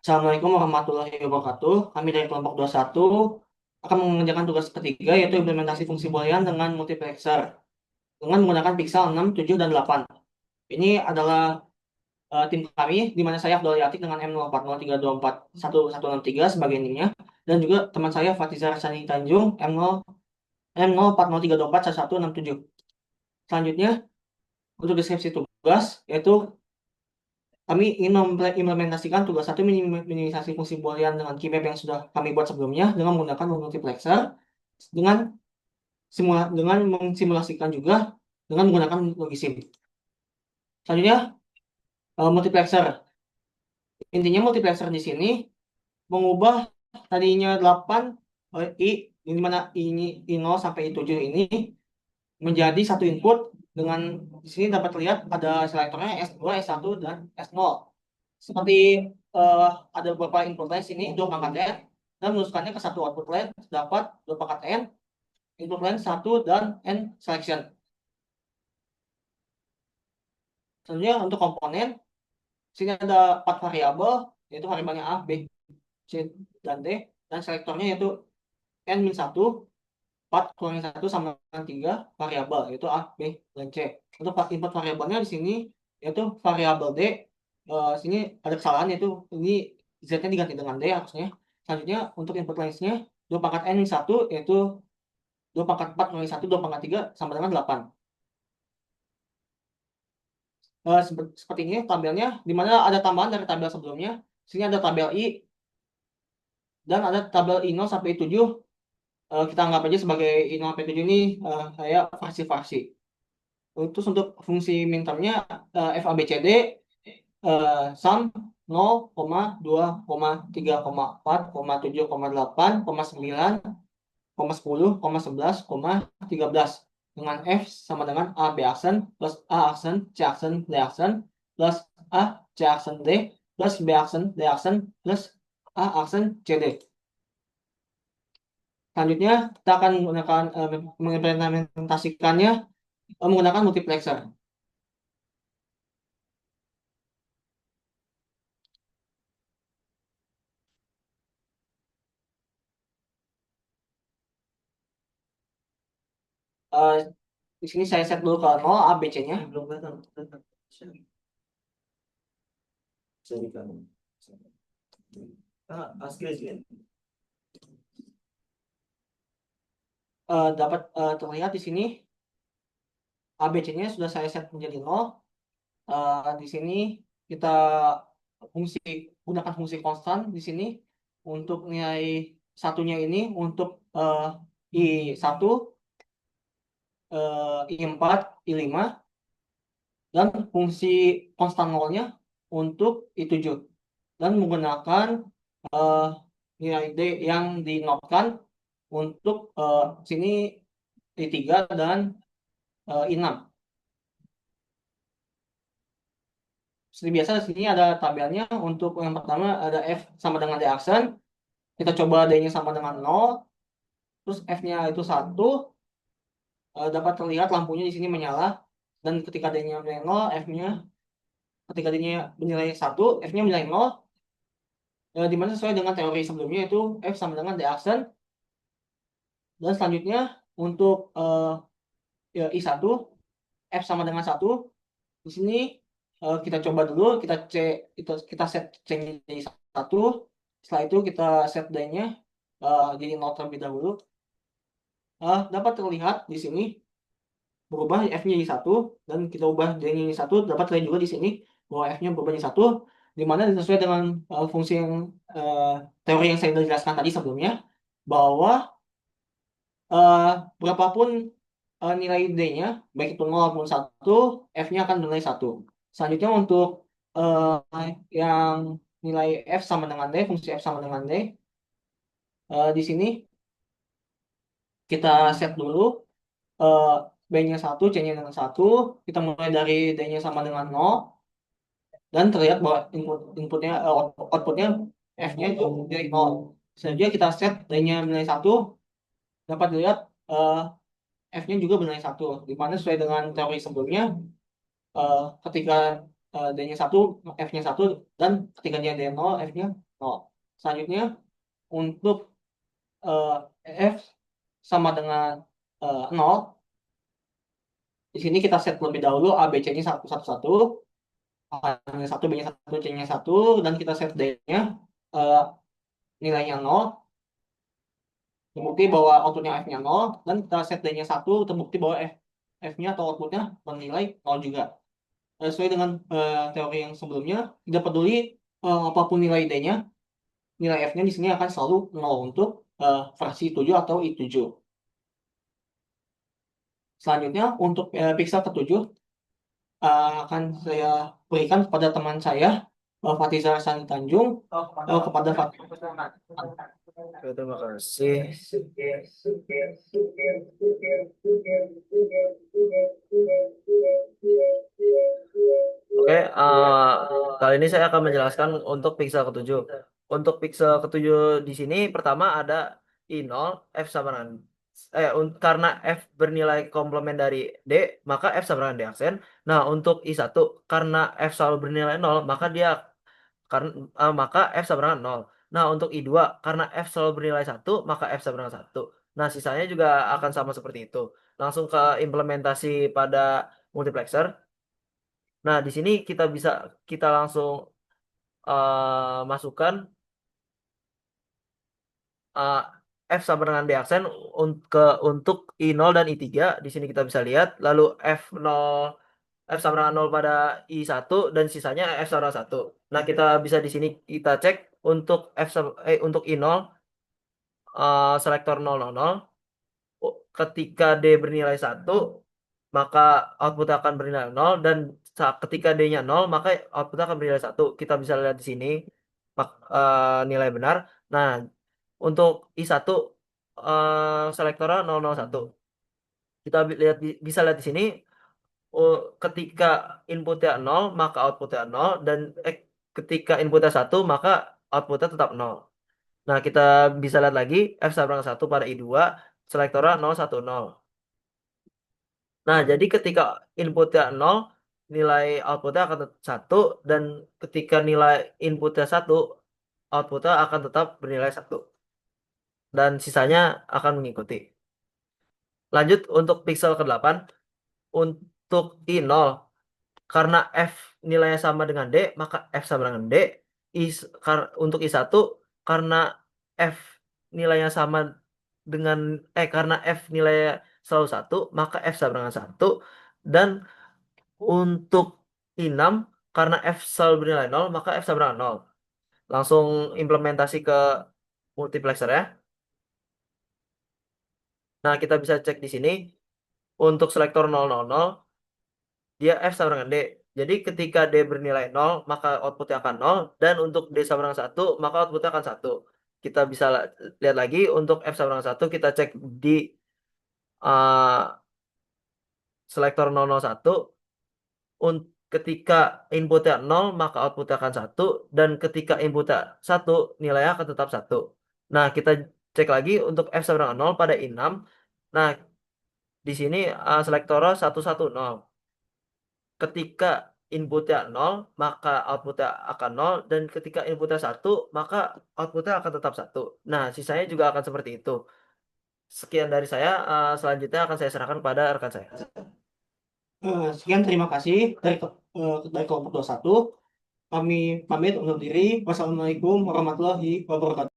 Assalamualaikum warahmatullahi wabarakatuh. Kami dari kelompok 21 akan mengerjakan tugas ketiga yaitu implementasi fungsi boolean dengan multiplexer dengan menggunakan pixel 6, 7, dan 8. Ini adalah tim kami di mana saya Abdul Yatik dengan M0403241163 sebagai nimnya dan juga teman saya Fatizar Sani Tanjung M0403241167. Selanjutnya untuk deskripsi tugas yaitu kami ingin mengimplementasikan tugas satu minimalisasi fungsi boolean dengan keymap yang sudah kami buat sebelumnya dengan menggunakan multiplexer dengan dengan mensimulasikan juga dengan menggunakan logisim. Selanjutnya multiplexer. Intinya multiplexer di sini mengubah tadinya 8 i di mana i0 sampai i7 ini menjadi satu input dengan di sini dapat terlihat ada selektornya S2, S1 dan S0. Seperti eh, ada beberapa input line sini 2 pangkat N dan menusukkannya ke satu output line dapat 2 pangkat N, input line 1 dan N selection. Selanjutnya untuk komponen sini ada 4 variabel yaitu variabelnya A, B, C, dan D dan selektornya yaitu N-1 4 kurang 1 sama dengan 3 variabel yaitu A, B, dan C. Untuk input variabelnya di sini yaitu variabel D. Sini ada kesalahan yaitu ini Z-nya diganti dengan D harusnya. Selanjutnya untuk input lines-nya 2 pangkat N-1 yaitu 2 pangkat 4 kurang 1, 2 pangkat 3 sama dengan 8. Seperti ini tabelnya di mana ada tambahan dari tabel sebelumnya. Sini ada tabel I dan ada tabel I0 sampai I7. Kita anggap aja sebagai I0 sampai I7 ini kayak versi-versi. Terus untuk fungsi minternya FABCD sum 0, 2, 3, 4, 7, 8, 9, 10, 11, 13 dengan F sama dengan A B aksen plus A aksen C aksen D aksen plus A C aksen D plus B aksen D aksen plus A aksen CD. Selanjutnya kita akan menggunakan mengimplementasikannya menggunakan multiplexer. Eh, di sini saya set dulu ke 0 ABC-nya. Belum datang. Dapat terlihat di sini ABC-nya sudah saya set menjadi 0. Di sini kita fungsi gunakan fungsi konstan di sini untuk nilai satunya ini untuk I1, I4, I5 dan fungsi konstan nolnya untuk I7 dan menggunakan eh, nilai D yang dinotkan untuk sini I3 dan I6. Seperti biasa di sini ada tabelnya untuk yang pertama ada F sama dengan D aksen. Kita coba D-nya sama dengan 0, terus F-nya itu 1, dapat terlihat lampunya di sini menyala dan ketika D-nya bernilai 0, F-nya ketika D-nya bernilai 1, F-nya bernilai 0, di mana sesuai dengan teori sebelumnya itu F sama dengan D aksen. Dan selanjutnya untuk ya, I1 F sama dengan 1. Di sini kita coba dulu kita set C-nya jadi 1. Setelah itu kita set D-nya jadi 0 terlebih dahulu. Dapat terlihat di sini berubah F-nya jadi 1 dan kita ubah D-nya jadi 1. Dapat terlihat juga di sini bahwa F-nya berubah jadi 1 di mana sesuai dengan fungsi yang teori yang saya sudah jelaskan tadi sebelumnya bahwa eh, berapapun nilai D-nya, baik itu 0 maupun 1, F-nya akan bernilai 1. Selanjutnya untuk yang nilai F sama dengan D, fungsi F sama dengan D, di sini kita set dulu eh, B-nya 1, C-nya dengan 1. Kita mulai dari D-nya sama dengan 0, dan terlihat bahwa outputnya F-nya itu dari 0. Selanjutnya kita set D-nya nilai 1, dapat dilihat eh, F-nya juga bernilai 1, di mana sesuai dengan teori sebelumnya ketika D-nya 1, F-nya 1, dan ketika dia D0, F-nya nol. Selanjutnya untuk eh, F sama dengan 0, di sini kita set terlebih dahulu A, B, C-nya satu, satu, satu, A-nya satu, B-nya satu, C-nya satu, dan kita set D-nya eh, nilainya nol, terbukti bahwa outputnya F-nya nol, dan kita set D-nya satu, terbukti bahwa F-nya atau outputnya bernilai nol juga. Sesuai dengan teori yang sebelumnya, tidak peduli apapun nilai D-nya, nilai F-nya di sini akan selalu nol untuk versi 7 atau I7. Selanjutnya untuk pixel ketujuh akan saya berikan kepada teman saya, Fatizar Sani Tanjung, kepada Oke, terima kasih. Oke, kali ini saya akan menjelaskan untuk pixel ketujuh. Untuk pixel ketujuh di sini pertama ada I0, F sama dengan karena F bernilai komplement dari D, maka F sama dengan D aksen. Nah, untuk I1 karena F selalu bernilai 0, karena maka F sama dengan 0. Nah, untuk I2 karena F selalu bernilai 1, maka F sama dengan 1. Nah, sisanya juga akan sama seperti itu. Langsung ke implementasi pada multiplexer. Nah, di sini kita langsung masukkan eh, F sama dengan D aksen untuk I0 dan I3. Di sini kita bisa lihat. Lalu F sama dengan 0 pada I1 dan sisanya F sama dengan 1. Nah, kita bisa di sini kita cek untuk untuk I0 selektor 000. Ketika D bernilai 1, maka output akan bernilai 0, dan ketika D-nya 0, maka output akan bernilai 1. Kita bisa lihat di sini nilai benar. Nah, untuk I1 selektornya 001. Kita bisa lihat di sini, ketika inputnya 0, maka outputnya 0, dan ketika inputnya 1, maka outputnya tetap 0. Nah, kita bisa lihat lagi F sama dengan 1 pada I2, selektornya 010. Nah, jadi ketika inputnya 0, nilai outputnya akan tetap 1, dan ketika nilai inputnya 1, outputnya akan tetap bernilai 1. Dan sisanya akan mengikuti. Lanjut untuk pixel ke-8, untuk I0, karena F nilainya sama dengan D, maka F sama dengan D. Untuk I1, karena F nilainya sama dengan karena F nilainya selalu 1, maka F sama dengan 1. Dan untuk I6, karena F selalu bernilai 0, maka F sama dengan 0. Langsung implementasi ke multiplexer ya. Nah, kita bisa cek di sini untuk selektor 000, dia F sama dengan D. Jadi ketika D bernilai 0, maka outputnya akan 0. Dan untuk D sama dengan 1, maka outputnya akan 1. Kita bisa lihat lagi untuk F sama dengan 1, kita cek di uh, selektor 001. Ketika inputnya 0, maka outputnya akan 1. Dan ketika inputnya 1, nilainya akan tetap 1. Nah, kita cek lagi untuk F sama dengan 0 pada I6. Nah, di sini selektornya 110. Ketika inputnya 0, maka outputnya akan 0. Dan ketika inputnya 1, maka outputnya akan tetap 1. Nah, sisanya juga akan seperti itu. Sekian dari saya. Selanjutnya akan saya serahkan pada rekan saya. sekian, terima kasih dari kelompok 21. Kami pamit undur diri. Wassalamualaikum warahmatullahi wabarakatuh.